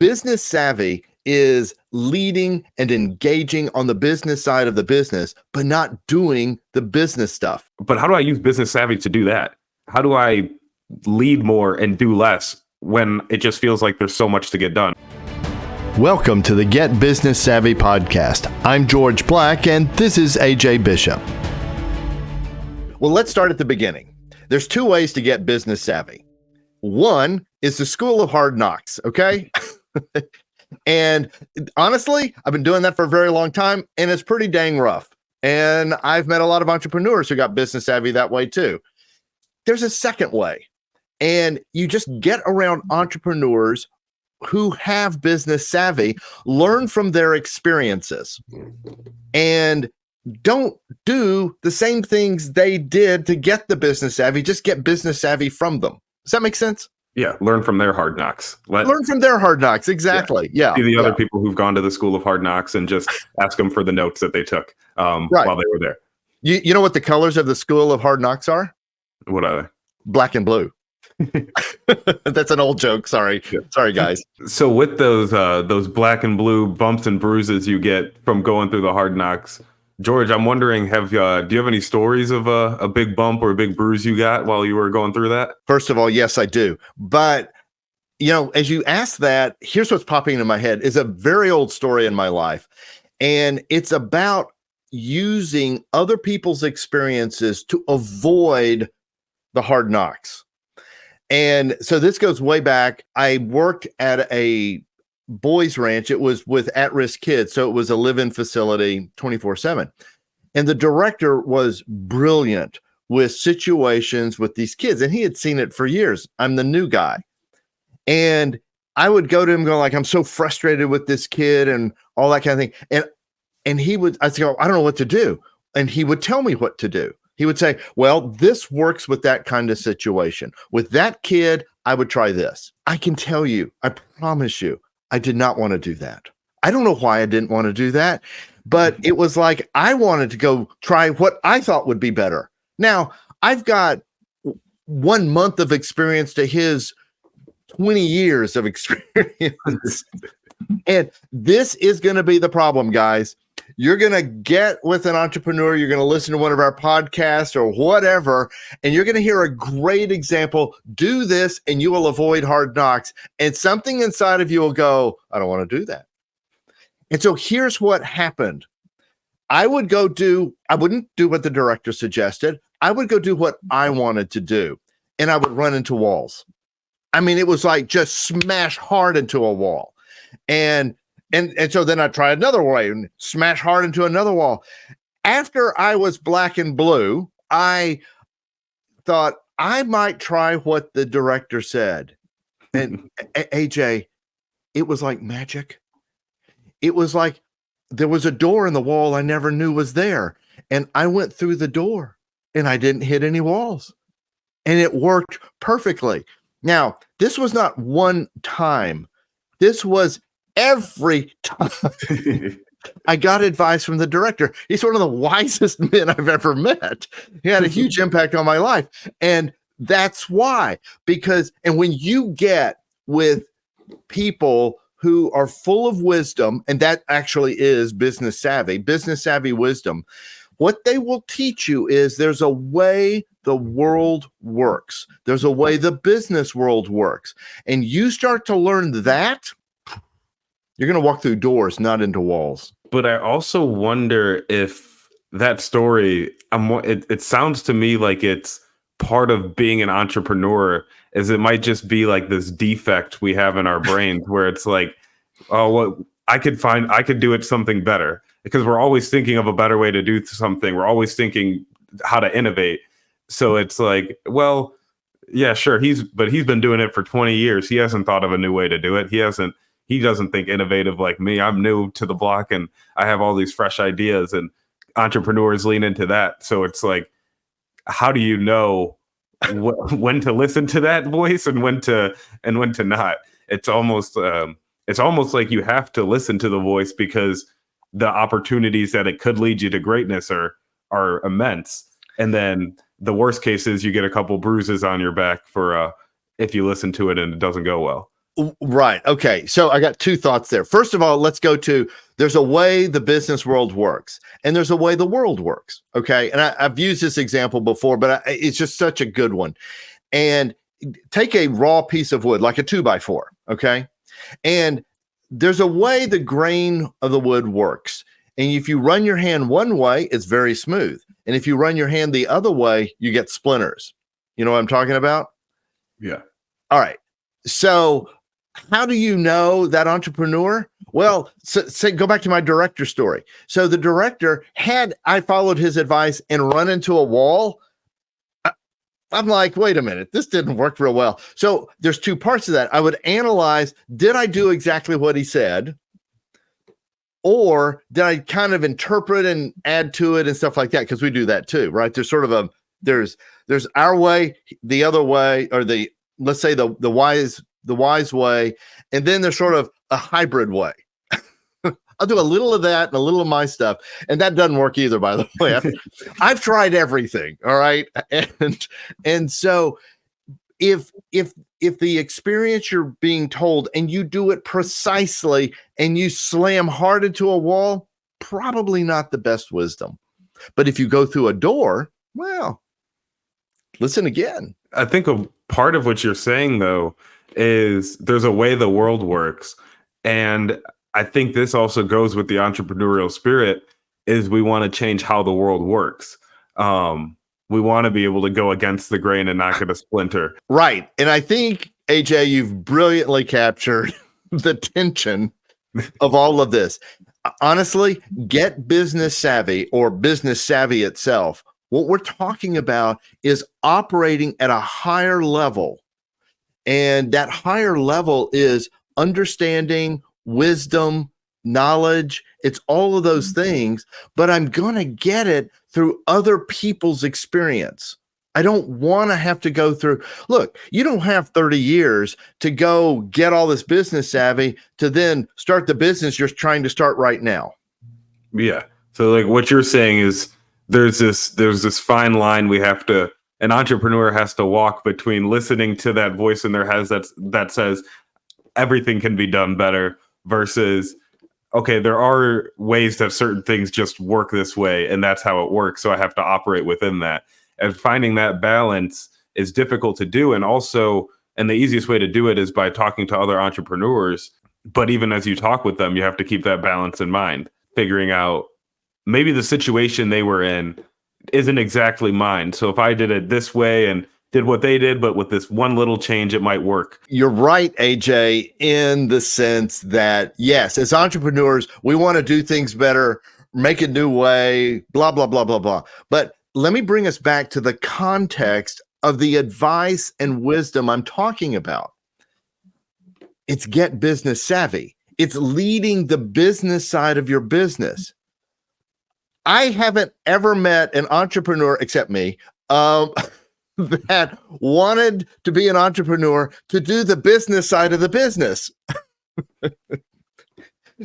Business savvy is leading and engaging on the business side of the business, but not doing the business stuff. But how do I use business savvy to do that? How do I lead more and do less when it just feels like there's so much to get done? Welcome to the Get Business Savvy podcast. I'm George Black, and this is AJ Bishop. Well, let's start at the beginning. There's two ways to get business savvy. One is the school of hard knocks, okay? And honestly, I've been doing that for a very long time, and it's pretty dang rough. And I've met a lot of entrepreneurs who got business savvy that way too. There's a second way, and you just get around entrepreneurs who have business savvy, learn from their experiences, and don't do the same things they did to get the business savvy, just get business savvy from them. Does that make sense? Yeah, learn from their hard knocks. Learn from their hard knocks, exactly. Yeah. See the other people who've gone to the school of hard knocks and just ask them for the notes that they took while they were there. You know what the colors of the school of hard knocks are? What are they? Black and blue. That's an old joke. Sorry. Yeah. Sorry, guys. So with those black and blue bumps and bruises you get from going through the hard knocks, George, I'm wondering, do you have any stories of a big bump or a big bruise you got while you were going through that? First of all, yes, I do. But, as you ask that, here's what's popping into my head is a very old story in my life. And it's about using other people's experiences to avoid the hard knocks. And so this goes way back. I worked at a boys ranch. It was with at-risk kids. So it was a live-in facility 24/7. And the director was brilliant with situations with these kids. And he had seen it for years. I'm the new guy. And I would go to him going like, I'm so frustrated with this kid and all that kind of thing. And I'd say, I don't know what to do. And he would tell me what to do. He would say, well, this works with that kind of situation. With that kid, I would try this. I can tell you, I promise you, I did not want to do that. I don't know why I didn't want to do that, but it was like I wanted to go try what I thought would be better. Now, I've got 1 month of experience to his 20 years of experience. And this is going to be the problem, guys. You're going to get with an entrepreneur, you're going to listen to one of our podcasts or whatever, and you're going to hear a great example. Do this and you will avoid hard knocks. And something inside of you will go, I don't want to do that. And so here's what happened. I wouldn't do what the director suggested. I would go do what I wanted to do. And I would run into walls. I mean, it was like just smash hard into a wall. And so then I tried another way and smash hard into another wall. After I was black and blue, I thought I might try what the director said. And AJ, it was like magic. It was like there was a door in the wall I never knew was there. And I went through the door and I didn't hit any walls. And it worked perfectly. Now, this was not one time. This was every time. I got advice from the director. He's one of the wisest men I've ever met. He had a huge impact on my life. And that's why, and when you get with people who are full of wisdom, and that actually is business savvy wisdom, what they will teach you is there's a way the world works. There's a way the business world works. And you start to learn that, you're going to walk through doors, not into walls. But I also wonder if that story, it sounds to me like it's part of being an entrepreneur, is it might just be like this defect we have in our brains where it's like, oh, well, I could do it something better, because we're always thinking of a better way to do something. We're always thinking how to innovate. So it's like, well, yeah, sure. He's been doing it for 20 years. He hasn't thought of a new way to do it. He doesn't think innovative like me. I'm new to the block and I have all these fresh ideas, and entrepreneurs lean into that. So it's like, how do you know when to listen to that voice and when to not? It's almost like you have to listen to the voice, because the opportunities that it could lead you to greatness are immense. And then the worst case is you get a couple bruises on your back for if you listen to it and it doesn't go well. Right. Okay. So I got two thoughts there. First of all, let's go to there's a way the business world works and there's a way the world works. Okay. And I've used this example before, but it's just such a good one. And take a raw piece of wood, like a 2x4. Okay. And there's a way the grain of the wood works. And if you run your hand one way, it's very smooth. And if you run your hand the other way, you get splinters. You know what I'm talking about? Yeah. All right. So, how do you know that entrepreneur? Well, go back to my director story. So, the director, had I followed his advice and run into a wall, I'm like, wait a minute, this didn't work real well. So there's two parts of that. I would analyze, did I do exactly what he said? Or did I kind of interpret and add to it and stuff like that? Because we do that too, right? There's sort of there's our way, the other way, or let's say the wise way, and then there's sort of a hybrid way. I'll do a little of that and a little of my stuff. And that doesn't work either, by the way. I've tried everything. All right. And so if the experience you're being told and you do it precisely and you slam hard into a wall, probably not the best wisdom. But if you go through a door, well, listen again. I think a part of what you're saying, though, is there's a way the world works. And I think this also goes with the entrepreneurial spirit is we want to change how the world works. We want to be able to go against the grain and not get a splinter. Right. And I think, AJ, you've brilliantly captured the tension of all of this. Honestly, get business savvy or business savvy itself. What we're talking about is operating at a higher level. And that higher level is understanding, wisdom, knowledge. It's all of those things, but I'm going to get it through other people's experience. I don't want to have to go through. Look, you don't have 30 years to go get all this business savvy to then start the business you're trying to start right now. Yeah. So like what you're saying is there's this fine line an entrepreneur has to walk between listening to that voice in their head that says everything can be done better versus, okay, there are ways that certain things just work this way and that's how it works. So I have to operate within that. And finding that balance is difficult to do. And the easiest way to do it is by talking to other entrepreneurs. But even as you talk with them, you have to keep that balance in mind, figuring out maybe the situation they were in isn't exactly mine. So if I did it this way and did what they did, but with this one little change, it might work. You're right, AJ, in the sense that, yes, as entrepreneurs, we want to do things better, make a new way, blah, blah, blah, blah, blah. But let me bring us back to the context of the advice and wisdom I'm talking about. It's get business savvy. It's leading the business side of your business. I haven't ever met an entrepreneur, except me, that wanted to be an entrepreneur to do the business side of the business.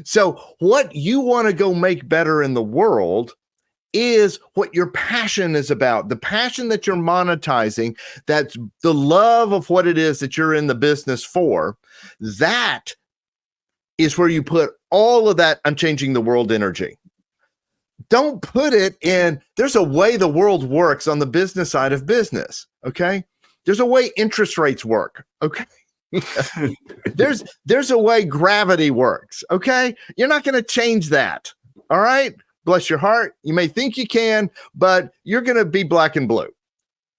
So what you want to go make better in the world is what your passion is about. The passion that you're monetizing, that's the love of what it is that you're in the business for. That is where you put all of that I'm changing the world energy. Don't put it in, there's a way the world works on the business side of business, okay? There's a way interest rates work, okay? There's a way gravity works, okay? You're not going to change that, all right? Bless your heart. You may think you can, but you're going to be black and blue.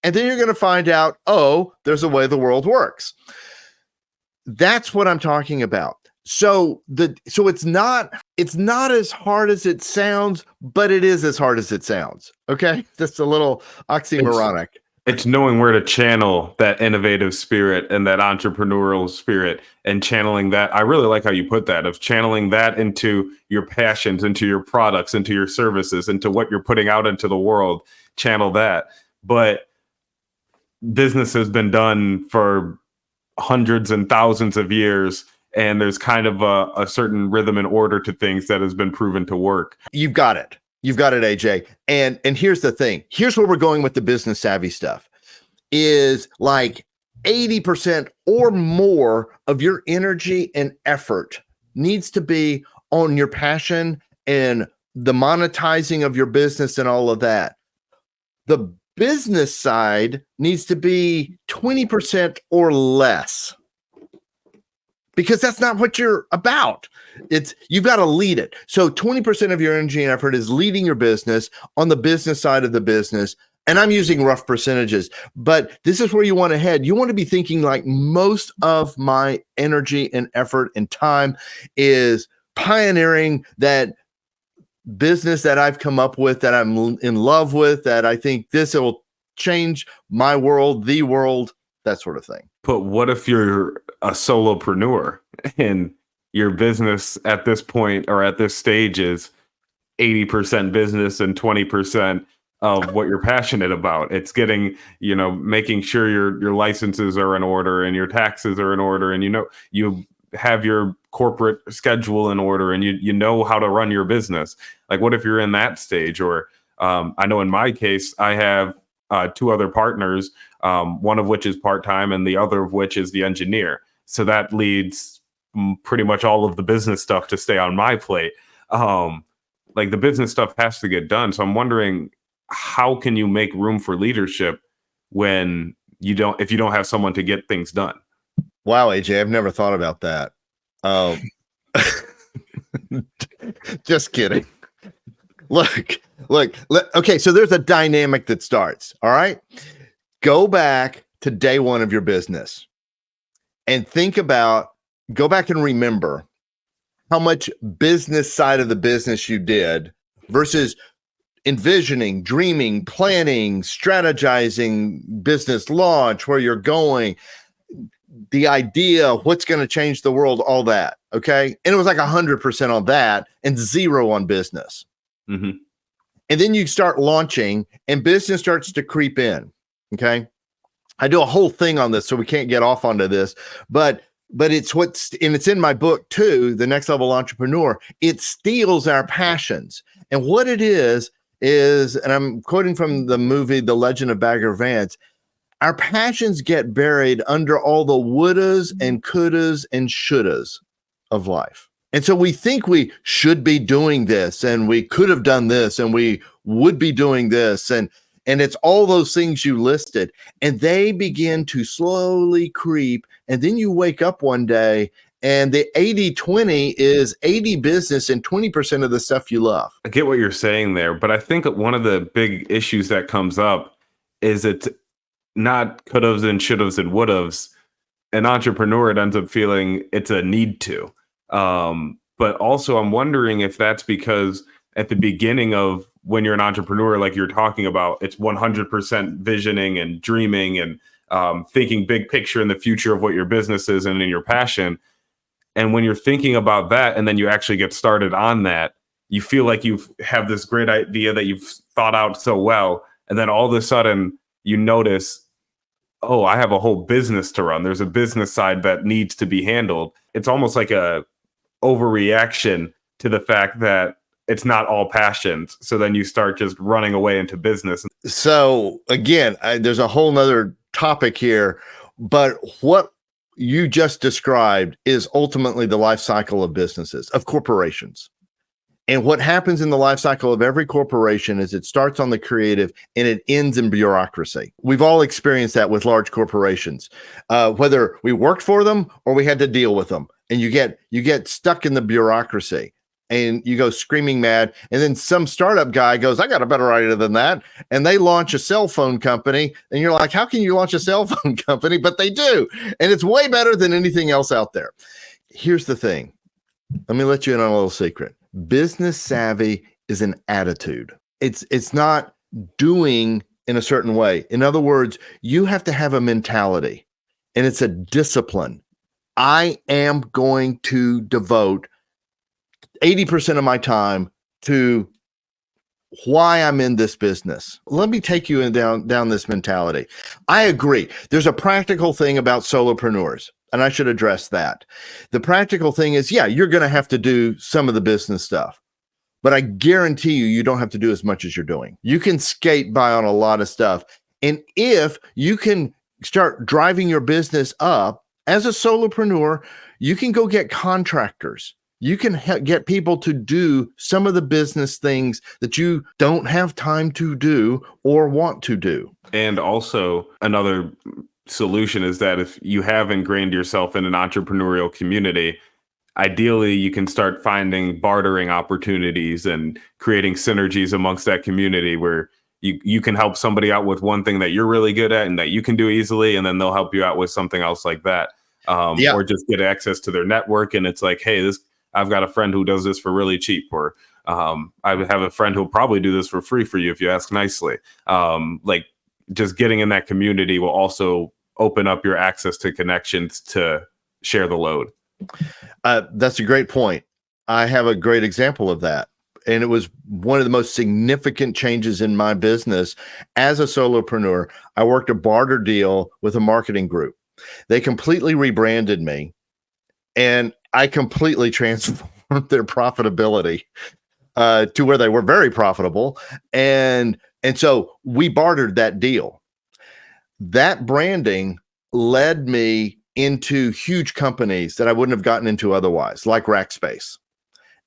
And then you're going to find out, oh, there's a way the world works. That's what I'm talking about. So it's not as hard as it sounds, but it is as hard as it sounds. Okay. That's a little oxymoronic. It's knowing where to channel that innovative spirit and that entrepreneurial spirit and channeling that. I really like how you put that, of channeling that into your passions, into your products, into your services, into what you're putting out into the world, channel that. But business has been done for hundreds and thousands of years. And there's kind of a certain rhythm and order to things that has been proven to work. You've got it. You've got it, AJ. And here's the thing. Here's where we're going with the business savvy stuff is like, 80% or more of your energy and effort needs to be on your passion and the monetizing of your business and all of that. The business side needs to be 20% or less, because that's not what you're about. You've got to lead it. So 20% of your energy and effort is leading your business on the business side of the business. And I'm using rough percentages, but this is where you want to head. You want to be thinking like, most of my energy and effort and time is pioneering that business that I've come up with, that I'm in love with, that I think this will change my world, the world, that sort of thing. But what if you're a solopreneur and your business at this point or at this stage is 80% business and 20% of what you're passionate about? It's getting, making sure your licenses are in order and your taxes are in order, and you have your corporate schedule in order, and you know how to run your business. Like, what if you're in that stage? Or I know in my case, I have 2 other partners, one of which is part-time and the other of which is the engineer. So that leads pretty much all of the business stuff to stay on my plate. Like, the business stuff has to get done. So I'm wondering, how can you make room for leadership when if you don't have someone to get things done? Wow, AJ, I've never thought about that. Just kidding. Look. Okay, so there's a dynamic that starts. All right. Go back to day one of your business and go back and remember how much business side of the business you did versus envisioning, dreaming, planning, strategizing, business launch, where you're going, the idea, what's going to change the world, all that. Okay. And it was like 100% on that and 0 on business. Mm-hmm. And then you start launching and business starts to creep in. Okay. I do a whole thing on this, so we can't get off onto this, but it's in my book too, The Next Level Entrepreneur. It steals our passions. And what it is, and I'm quoting from the movie, The Legend of Bagger Vance, our passions get buried under all the wouldas and couldas and shouldas of life. And so we think we should be doing this, and we could have done this, and we would be doing this. And it's all those things you listed, and they begin to slowly creep. And then you wake up one day and the 80-20 is 80 business and 20% of the stuff you love. I get what you're saying there, but I think one of the big issues that comes up is it's not could'ves and should'ves and would'ves. An entrepreneur, it ends up feeling it's a need to. But also I'm wondering if that's because at the beginning of when you're an entrepreneur, like you're talking about, it's 100% visioning and dreaming and thinking big picture in the future of what your business is and in your passion. And when you're thinking about that, and then you actually get started on that, you feel like you have this great idea that you've thought out so well. And then all of a sudden you notice, oh, I have a whole business to run. There's a business side that needs to be handled. It's almost like a overreaction to the fact that it's not all passions. So then you start just running away into business. So again, there's a whole nother topic here, but what you just described is ultimately the life cycle of businesses, of corporations. And what happens in the life cycle of every corporation is it starts on the creative and it ends in bureaucracy. We've all experienced that with large corporations, whether we worked for them or we had to deal with them. And you get stuck in the bureaucracy and you go screaming mad. And then some startup guy goes, I got a better idea than that. And they launch a cell phone company. And you're like, how can you launch a cell phone company? But they do. And it's way better than anything else out there. Here's the thing. Let me let you in on a little secret. Business savvy is an attitude. It's not doing in a certain way. In other words, you have to have a mentality, and it's a discipline. I am going to devote 80% of my time to why I'm in this business. Let me take you down this mentality. I agree. There's a practical thing about solopreneurs, and I should address that. The practical thing is, yeah, you're going to have to do some of the business stuff, but I guarantee you don't have to do as much as you're doing. You can skate by on a lot of stuff. And if you can start driving your business up as a solopreneur, you can go get contractors. You can get people to do some of the business things that you don't have time to do or want to do. And also another solution is that if you have ingrained yourself in an entrepreneurial community, ideally you can start finding bartering opportunities and creating synergies amongst that community where you can help somebody out with one thing that you're really good at and that you can do easily, and then they'll help you out with something else like that. Or just get access to their network, and it's like, hey, I've got a friend who does this for really cheap, or I have a friend who'll probably do this for free for you if you ask nicely. Like, just getting in that community will also open up your access to connections to share the load. That's a great point. I have a great example of that. And it was one of the most significant changes in my business as a solopreneur. I worked a barter deal with a marketing group. They completely rebranded me, and I completely transformed their profitability to where they were very profitable. And so we bartered that deal. That branding led me into huge companies that I wouldn't have gotten into otherwise, like Rackspace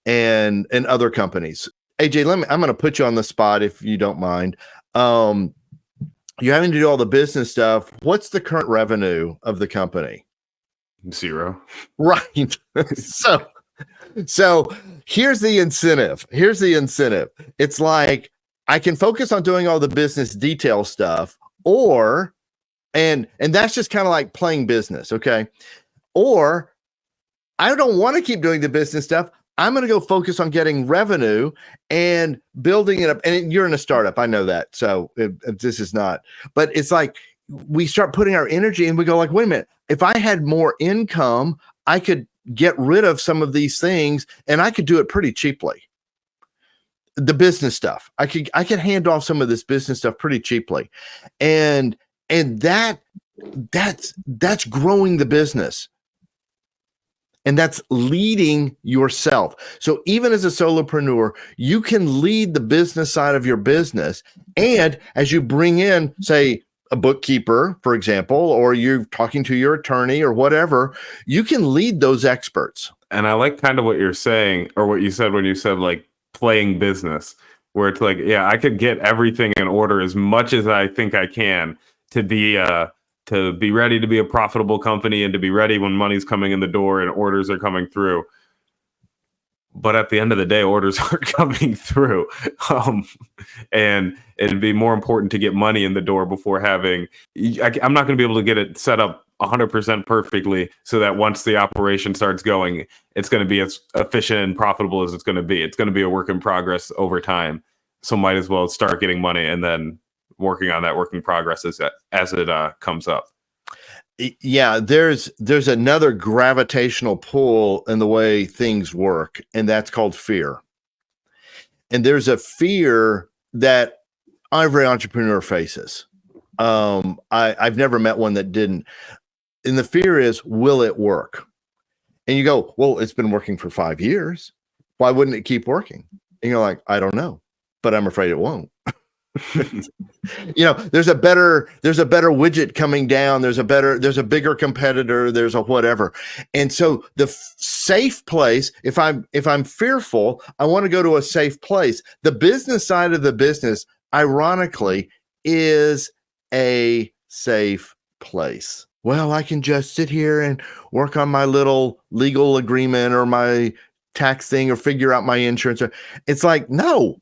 and other companies. AJ, I'm going to put you on the spot if you don't mind. You're having to do all the business stuff. What's the current revenue of the company? 0. Right. So here's the incentive. It's like, I can focus on doing all the business detail stuff, and that's just kind of like playing business. Okay. Or I don't want to keep doing the business stuff. I'm going to go focus on getting revenue and building it up. And you're in a startup. I know that. So this is not, but it's like we start putting our energy and we go like, wait a minute, if I had more income, I could get rid of some of these things and I could do it pretty cheaply. The business stuff, I could hand off some of this business stuff pretty cheaply. And that's growing the business. And that's leading yourself. So even as a solopreneur, you can lead the business side of your business. And as you bring in, say, a bookkeeper, for example, or you're talking to your attorney or whatever, you can lead those experts. And I like kind of what you're saying, or what you said when you said like playing business, where it's like, yeah, I could get everything in order as much as I think I can to be ready to be a profitable company and to be ready when money's coming in the door and orders are coming through. But at the end of the day, orders aren't coming through. And it'd be more important to get money in the door before I'm not going to be able to get it set up 100% perfectly so that once the operation starts going, it's going to be as efficient and profitable as it's going to be. It's going to be a work in progress over time. So might as well start getting money and then working on that work in progress as it comes up. Yeah, there's another gravitational pull in the way things work, and that's called fear. And there's a fear that every entrepreneur faces. I've never met one that didn't. And the fear is, will it work? And you go, well, it's been working for 5 years. Why wouldn't it keep working? And you're like, I don't know, but I'm afraid it won't. There's a better widget coming down. There's a bigger competitor. There's a whatever. And so the safe place, if I'm fearful, I want to go to a safe place. The business side of the business, ironically, is a safe place. Well, I can just sit here and work on my little legal agreement or my tax thing or figure out my insurance. It's like, no.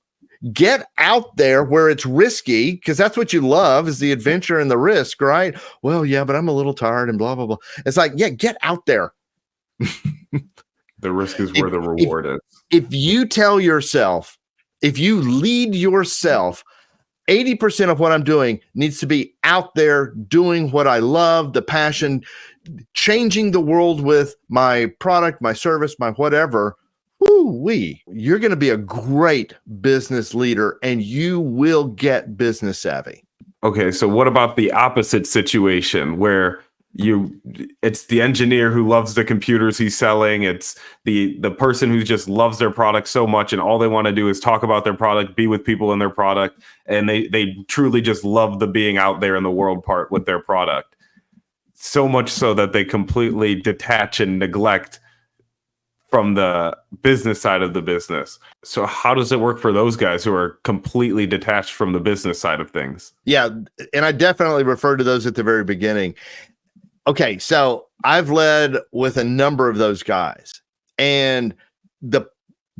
Get out there where it's risky, because that's what you love, is the adventure and the risk, right? Well, yeah, but I'm a little tired and blah, blah, blah. It's like, yeah, get out there. The risk is where the reward is. If you tell yourself, if you lead yourself, 80% of what I'm doing needs to be out there doing what I love, the passion, changing the world with my product, my service, my whatever. Woo-wee, you're going to be a great business leader and you will get business savvy. Okay, so what about the opposite situation where it's the engineer who loves the computers he's selling, it's the person who just loves their product so much and all they want to do is talk about their product, be with people in their product, and they truly just love the being out there in the world part with their product. so much so that they completely detach and neglect from the business side of the business. So how does it work for those guys who are completely detached from the business side of things? Yeah. And I definitely referred to those at the very beginning. Okay. So I've led with a number of those guys, and the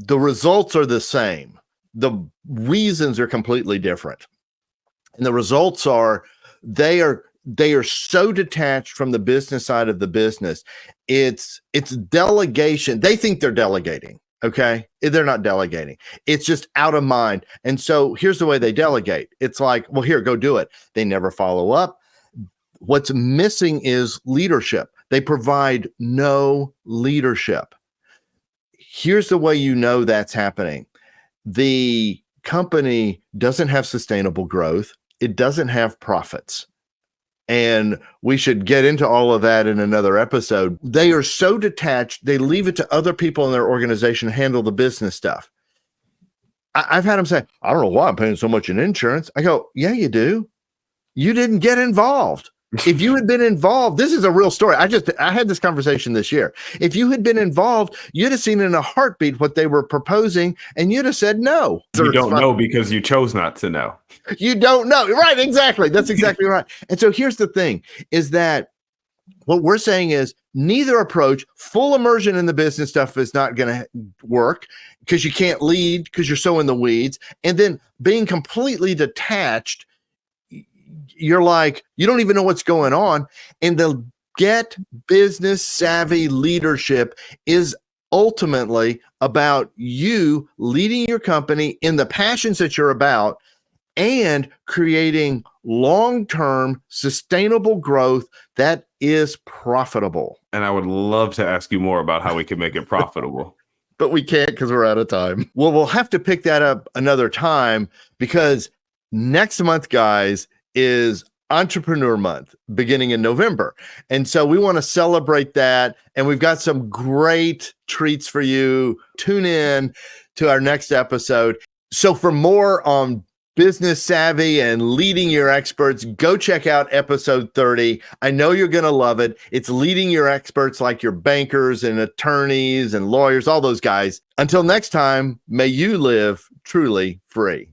results are the same. The reasons are completely different. And the results are they are so detached from the business side of the business. It's delegation. They think they're delegating. Okay. They're not delegating. It's just out of mind. And so here's the way they delegate. It's like, well, here, go do it. They never follow up. What's missing is leadership. They provide no leadership. Here's the way you know that's happening. The company doesn't have sustainable growth. It doesn't have profits. And we should get into all of that in another episode. They are so detached, they leave it to other people in their organization to handle the business stuff. I've had them say, I don't know why I'm paying so much in insurance. I go, yeah, you do. You didn't get involved. If you had been involved, this is a real story. I had this conversation this year. If you had been involved, you'd have seen in a heartbeat what they were proposing, and you'd have said no. You don't know because you chose not to know. You don't know. Right, exactly. That's exactly right. And so here's the thing, is that what we're saying is neither approach, full immersion in the business stuff is not going to work because you can't lead because you're so in the weeds. And then being completely detached, you're like, you don't even know what's going on. And the get business savvy leadership is ultimately about you leading your company in the passions that you're about and creating long-term sustainable growth that is profitable. And I would love to ask you more about how we can make it profitable. But we can't because we're out of time. Well, we'll have to pick that up another time because next month, guys, is Entrepreneur Month beginning in November. And so we want to celebrate that. And we've got some great treats for you. Tune in to our next episode. So for more on business savvy and leading your experts, go check out episode 30. I know you're going to love it. It's leading your experts like your bankers and attorneys and lawyers, all those guys. Until next time, may you live truly free.